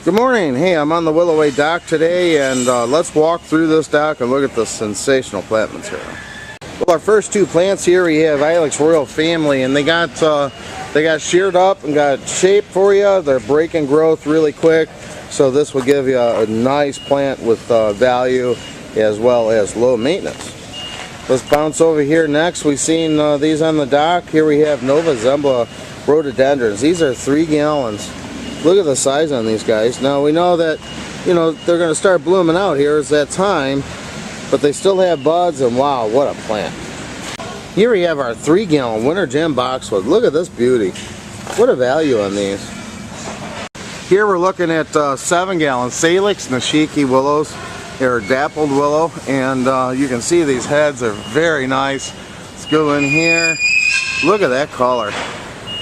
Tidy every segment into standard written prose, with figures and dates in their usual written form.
Good morning. Hey, I'm on the Willoway dock today, and let's walk through this dock and look at the sensational plant material. Well, our first two plants here, we have Ilex Royal Family, and they got sheared up and got shape for you. They're breaking growth really quick, so this will give you a nice plant with value as well as low maintenance. Let's bounce over here next. We've seen these on the dock. Here we have Nova Zembla rhododendrons. These are 3 gallons. Look at the size on these guys. Now we know that, they're going to start blooming out here. It's that time, but they still have buds, and wow, what a plant. Here we have our 3 gallon winter gem boxwood. Look at this beauty. What a value on these. Here we're looking at 7 gallon Salix Nishiki willows. They're dappled willow, and you can see these heads are very nice. Let's go in here. Look at that color.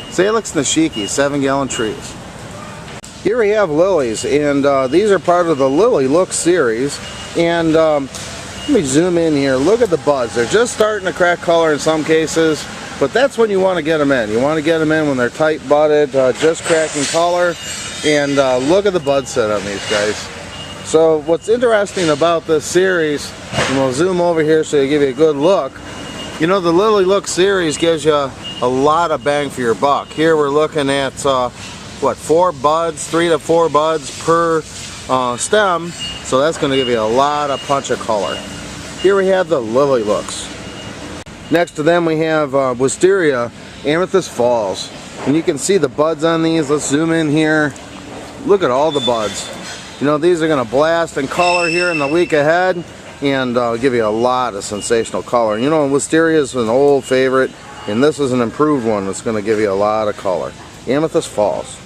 Salix Nishiki, 7 gallon trees. Here we have lilies, and these are part of the Lily Look series. And let me zoom in here. Look at the buds. They're just starting to crack color in some cases, but that's when you want to get them in. You want to get them in when they're tight budded, just cracking color. And look at the bud set on these guys. So what's interesting about this series, and we'll zoom over here so you give you a good look. The Lily Look series gives you a lot of bang for your buck. Here we're looking at 4 buds, 3 to 4 buds per stem, so that's going to give you a lot of punch of color. Here we have the Lily Looks. Next to them we have Wisteria Amethyst Falls, and you can see the buds on these. Let's zoom in here. Look at all the buds. These are going to blast in color here in the week ahead, and give you a lot of sensational color. Wisteria is an old favorite, and this is an improved one that's going to give you a lot of color. Amethyst Falls.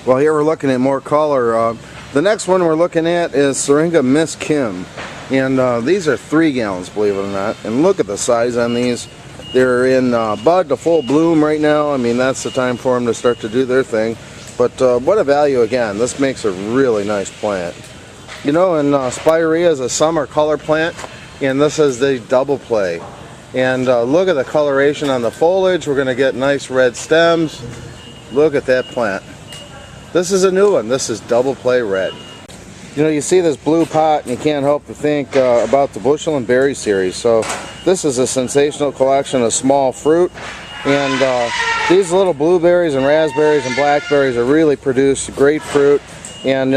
Well, here we're looking at more color. The next one we're looking at is Syringa Miss Kim, and these are 3 gallons, believe it or not. And look at the size on these. They're in bud to full bloom right now. I mean, that's the time for them to start to do their thing. But what a value again. This makes a really nice plant. And Spirea is a summer color plant, and this is the double play. And look at the coloration on the foliage. We're going to get nice red stems. Look at that plant. This is a new one. This is double play red. You see this blue pot, and you can't help but think about the Bushel and Berry series. So this is a sensational collection of small fruit, and these little blueberries and raspberries and blackberries are really produce great fruit. And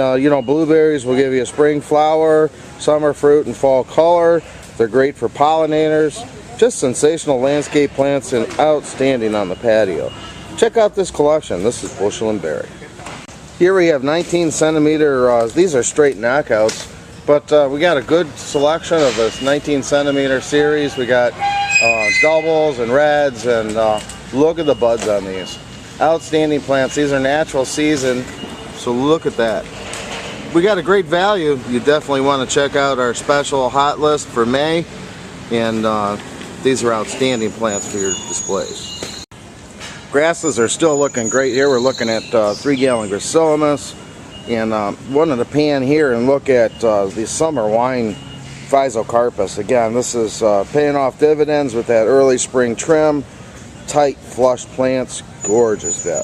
blueberries will give you a spring flower, summer fruit, and fall color. They're great for pollinators. Just sensational landscape plants and outstanding on the patio. Check out this collection. This is Bushel and Berry. Here we have 19 centimeter, these are straight knockouts, but we got a good selection of this 19 centimeter series. We got doubles and reds, and look at the buds on these. Outstanding plants. These are natural season, so look at that. We got a great value. You definitely want to check out our special hot list for May, and these are outstanding plants for your displays. Grasses are still looking great here. We're looking at 3 gallon Gracilis, and wanted to pan here and look at the summer wine Physocarpus. Again, this is paying off dividends with that early spring trim, tight flush plants, gorgeous value.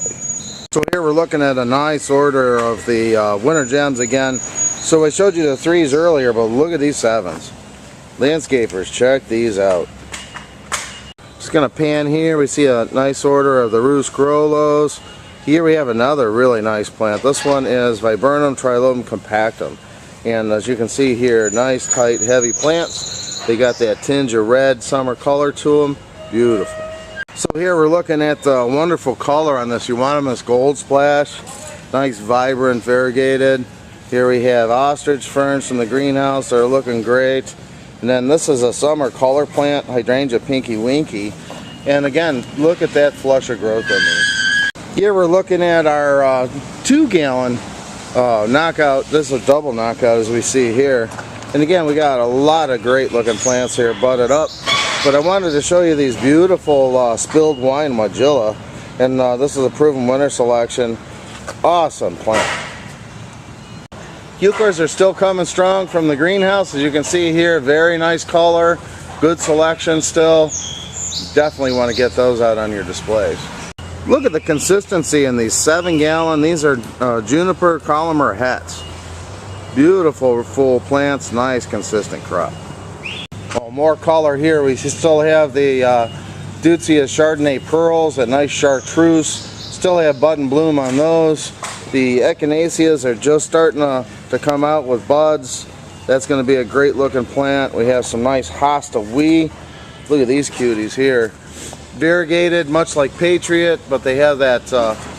So here we're looking at a nice order of the winter gems again. So I showed you the 3s earlier, but look at these 7s. Landscapers, check these out. Just going to pan here. We see a nice order of the Rus Grolos. Here we have another really nice plant. This one is Viburnum Trilobum Compactum. And as you can see here, nice, tight, heavy plants. They got that tinge of red summer color to them. Beautiful. So here we're looking at the wonderful color on this Euonymus Gold Splash. Nice, vibrant, variegated. Here we have ostrich ferns from the greenhouse. They're looking great. And then this is a summer color plant, Hydrangea Pinky Winky. And again, look at that flush of growth in these. Here we're looking at our 2 gallon knockout. This is a double knockout as we see here. And again, we got a lot of great looking plants here budded up. But I wanted to show you these beautiful spilled wine Modula. And this is a proven winter selection. Awesome plant. Euchers are still coming strong from the greenhouse. As you can see here, very nice color, good selection still. Definitely want to get those out on your displays. Look at the consistency in these 7-gallon. These are juniper columnar hets. Beautiful full plants, nice consistent crop. Oh, more color here. We still have the Deutzia Chardonnay pearls, a nice chartreuse. Still have bud and bloom on those. The echinaceas are just starting to come out with buds. That's going to be a great looking plant. We have some nice Hosta Wee. Look at these cuties here. Variegated, much like Patriot, but they have that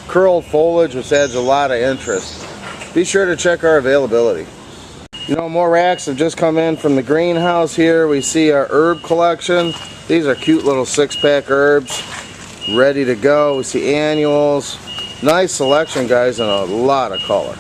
curled foliage, which adds a lot of interest. Be sure to check our availability. You know, more racks have just come in from the greenhouse here. We see our herb collection. These are cute little 6-pack herbs, ready to go. We see annuals. Nice selection, guys, and a lot of color.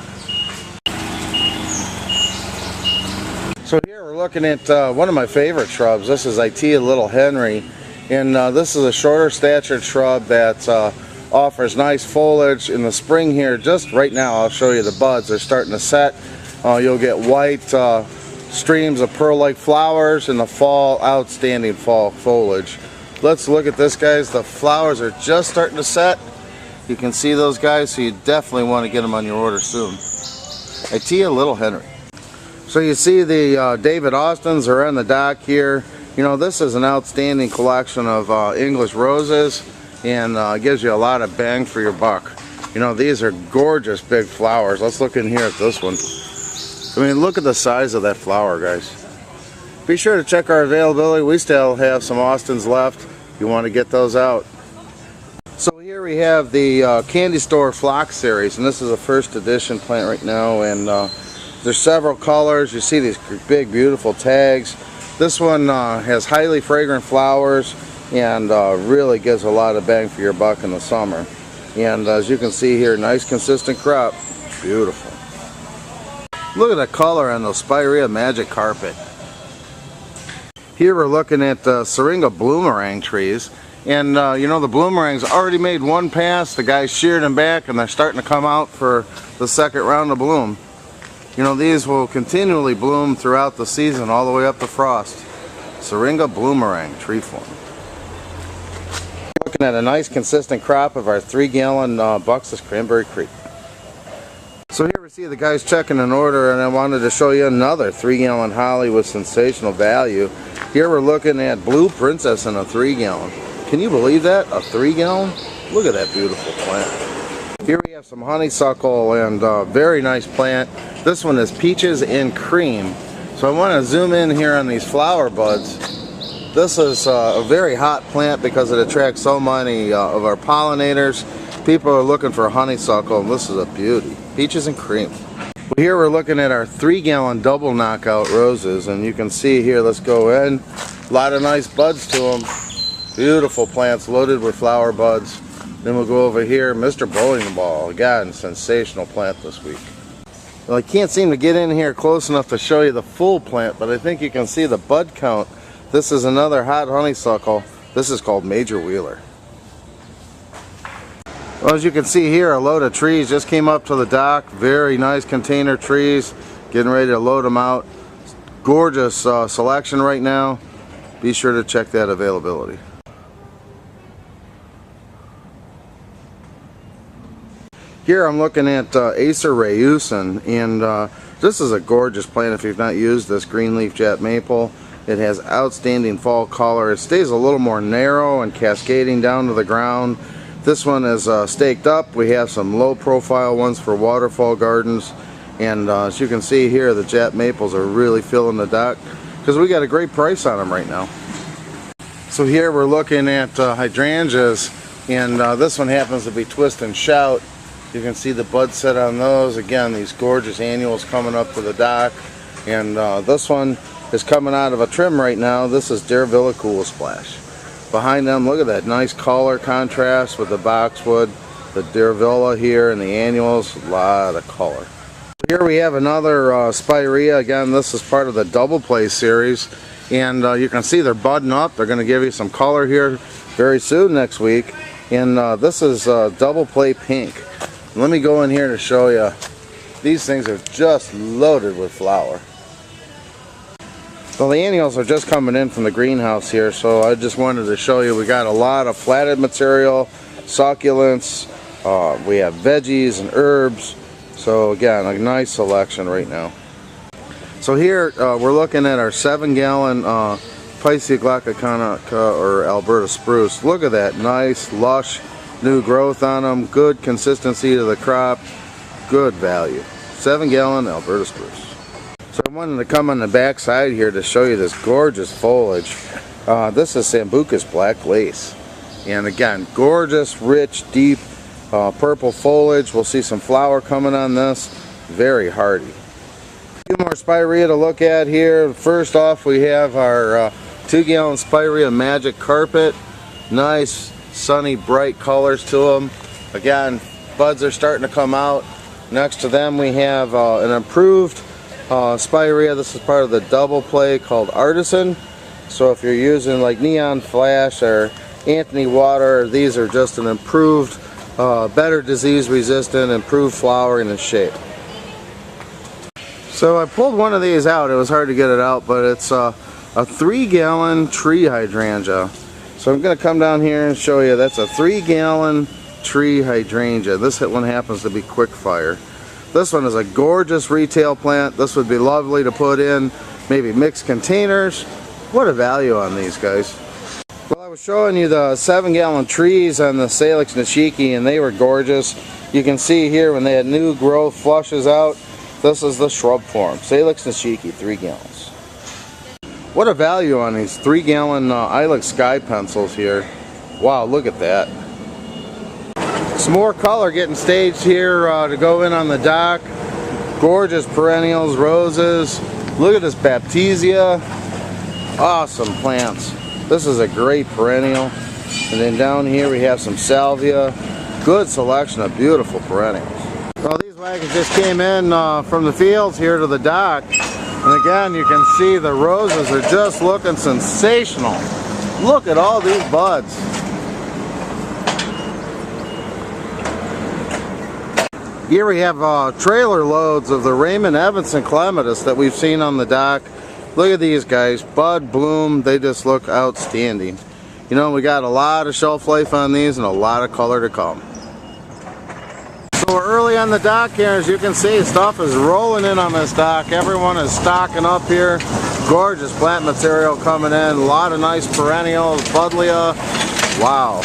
So here we're looking at one of my favorite shrubs. This is Itea Little Henry, and this is a shorter statured shrub that offers nice foliage in the spring here. Just right now, I'll show you the buds. They're starting to set. You'll get white streams of pearl-like flowers. In the fall, outstanding fall foliage. Let's look at this, guys. The flowers are just starting to set. You can see those, guys, so you definitely want to get them on your order soon. Itea Little Henry. So you see the David Austins are on the dock here. You know, this is an outstanding collection of English roses, and gives you a lot of bang for your buck. You know, these are gorgeous big flowers. Let's look in here at this one. I mean, look at the size of that flower, guys. Be sure to check our availability. We still have some Austins left if you want to get those out. So here we have the Candy Store Flock Series, and this is a first edition plant right now, and there's several colors. You see these big, beautiful tags. This one has highly fragrant flowers and really gives a lot of bang for your buck in the summer. And as you can see here, nice consistent crop. Beautiful. Look at the color on those Spirea Magic Carpet. Here we're looking at Syringa Bloomerang trees. And you know, the bloomerangs already made one pass. The guys sheared them back and they're starting to come out for the second round of bloom. You know, these will continually bloom throughout the season all the way up to frost. Syringa Bloomerang tree form. Looking at a nice consistent crop of our 3-gallon Buxus Cranberry Creek. So here we see the guys checking an order, and I wanted to show you another 3-gallon holly with sensational value. Here we're looking at Blue Princess in a 3-gallon. Can you believe that? A 3-gallon? Look at that beautiful plant. Here we have some honeysuckle, and very nice plant. This one is Peaches and Cream. So I want to zoom in here on these flower buds. This is a very hot plant because it attracts so many of our pollinators. People are looking for honeysuckle, and this is a beauty. Peaches and Cream. Well, here we're looking at our 3-gallon double knockout roses, and you can see here, let's go in. A lot of nice buds to them. Beautiful plants loaded with flower buds. Then we'll go over here, Mr. Bowling Ball. Again, sensational plant this week. Well, I can't seem to get in here close enough to show you the full plant, but I think you can see the bud count. This is another hot honeysuckle. This is called Major Wheeler. Well, as you can see here, a load of trees just came up to the dock. Very nice container trees. Getting ready to load them out. Gorgeous selection right now. Be sure to check that availability. Here I'm looking at Acer Rayusen, and this is a gorgeous plant if you've not used this greenleaf jet maple. It has outstanding fall color. It stays a little more narrow and cascading down to the ground. This one is staked up. We have some low profile ones for waterfall gardens, and as you can see here, the jet maples are really filling the dock because we got a great price on them right now. So here we're looking at hydrangeas, and this one happens to be Twist and Shout. You can see the bud set on those. Again, these gorgeous annuals coming up to the dock, and this one is coming out of a trim right now. This is Daravilla Cool Splash. Behind them, look at that nice color contrast with the boxwood, the Daravilla here, and the annuals. A lot of color. Here we have another Spirea. Again, this is part of the Double Play series, and you can see they're budding up. They're going to give you some color here very soon next week. And this is Double Play Pink. Let me go in here to show you. These things are just loaded with flower. Well, the annuals are just coming in from the greenhouse here, so I just wanted to show you we got a lot of flatted material, succulents, we have veggies and herbs. So again, a nice selection right now. So here we're looking at our 7-gallon Picea glaucocaunica or Alberta spruce. Look at that, nice, lush, new growth on them, good consistency to the crop, good value. 7-gallon Alberta spruce. So I wanted to come on the back side here to show you this gorgeous foliage. This is Sambucus black lace. And again, gorgeous, rich, deep purple foliage. We'll see some flower coming on this. Very hardy. A few more spirea to look at here. First off, we have our 2-gallon spirea Magic Carpet. Nice, sunny, bright colors to them. Again, buds are starting to come out. Next to them we have an improved spirea. This is part of the double play called Artisan. So if you're using like Neon Flash or Anthony Water, these are just an improved, better disease resistant, improved flowering and shape. So I pulled one of these out. It was hard to get it out, but it's a 3-gallon tree hydrangea. So I'm going to come down here and show you. That's a 3-gallon tree hydrangea. This one happens to be quick fire. This one is a gorgeous retail plant. This would be lovely to put in maybe mixed containers. What a value on these guys. Well, I was showing you the 7-gallon trees on the Salix nishiki, and they were gorgeous. You can see here when they had new growth flushes out. This is the shrub form, Salix nishiki, 3 gallons. What a value on these 3-gallon Ilex Sky pencils here. Wow, look at that. Some more color getting staged here to go in on the dock. Gorgeous perennials, roses. Look at this Baptisia. Awesome plants. This is a great perennial. And then down here we have some salvia. Good selection of beautiful perennials. Well, these wagons just came in from the fields here to the dock. And again, you can see the roses are just looking sensational. Look at all these buds. Here we have trailer loads of the Raymond Evanson clematis that we've seen on the dock. Look at these guys, bud, bloom, they just look outstanding. You know, we got a lot of shelf life on these and a lot of color to come. So we're early on the dock here. As you can see, stuff is rolling in on this dock. Everyone is stocking up here. Gorgeous plant material coming in. A lot of nice perennials, buddleia. Wow.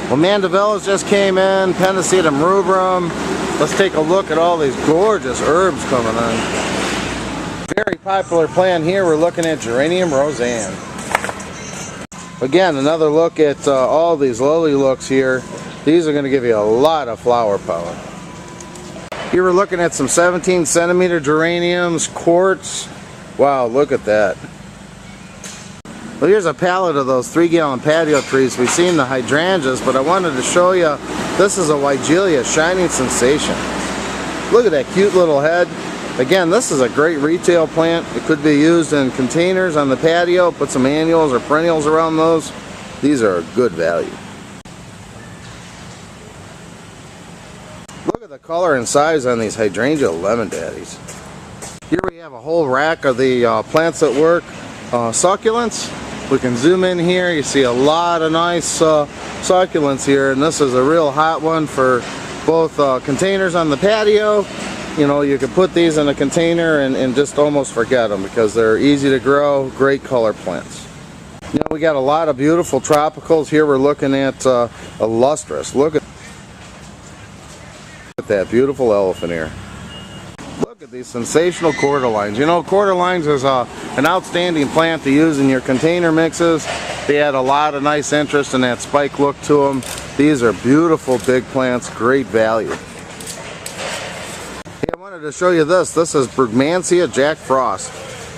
Well, mandevillas just came in, Pennisetum rubrum. Let's take a look at all these gorgeous herbs coming in. Very popular plant here, we're looking at Geranium Roseanne. Again, another look at all these lily looks here. These are going to give you a lot of flower power. Here we're looking at some 17-centimeter geraniums, quartz. Wow, look at that. Well, here's a pallet of those 3-gallon patio trees. We've seen the hydrangeas, but I wanted to show you, this is a Weigelia Shining Sensation. Look at that cute little head. Again, this is a great retail plant. It could be used in containers on the patio, put some annuals or perennials around those. These are a good value. Look at the color and size on these hydrangea lemon daddies. Here we have a whole rack of the plants that work, succulents. We can zoom in here, you see a lot of nice succulents here, and this is a real hot one for both containers on the patio. You know, you could put these in a container and just almost forget them because they're easy to grow, great color plants. You know, we got a lot of beautiful tropicals here. We're looking at a lustrous. Look at that beautiful elephant ear. Look at these sensational cordyline. You know, cordyline is an outstanding plant to use in your container mixes. They had a lot of nice interest in that spike look to them. These are beautiful big plants, great value. Hey, I wanted to show you this. This is Brugmansia Jack Frost.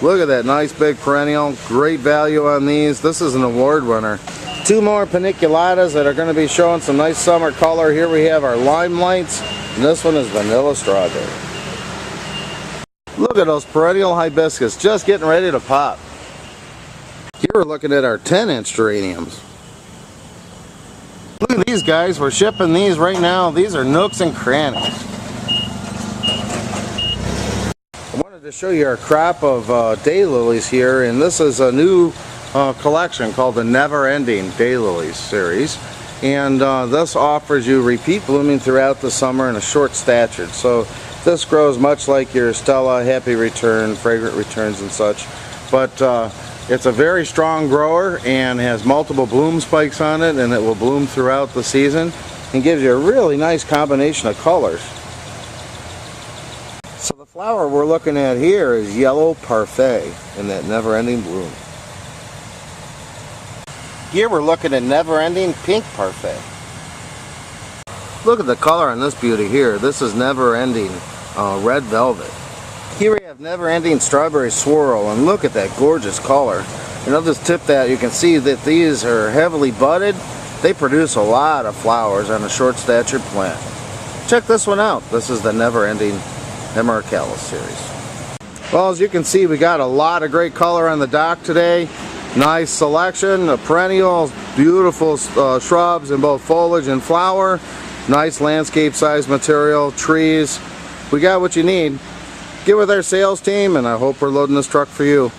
Look at that nice big perennial, great value on these. This is an award winner. 2 more paniculatas that are going to be showing some nice summer color. Here we have our limelights, and this one is vanilla strawberry. Look at those perennial hibiscus just getting ready to pop. Here we're looking at our 10-inch geraniums. Look at these guys, we're shipping these right now. These are nooks and crannies. I wanted To show you our crop of daylilies here, and this is a new collection called the Never Ending Daylilies series, and this offers you repeat blooming throughout the summer and a short stature. So this grows much like your Stella, Happy Return, Fragrant Returns and such, but it's a very strong grower and has multiple bloom spikes on it, and it will bloom throughout the season and gives you a really nice combination of colors. So the flower we're looking at here is Yellow Parfait in that never-ending bloom. Here we're looking at never-ending Pink Parfait. Look at the color on this beauty here. This is never-ending Red Velvet. Here we have never-ending Strawberry Swirl, and look at that gorgeous color. And I'll just tip that. You can see that these are heavily budded. They produce a lot of flowers on a short-statured plant. Check this one out. This is the never-ending Hemerocallis series. Well, as you can see, we got a lot of great color on the dock today. Nice selection of perennials, beautiful shrubs in both foliage and flower. Nice landscape size material, trees. We got what you need. Get with our sales team, and I hope we're loading this truck for you.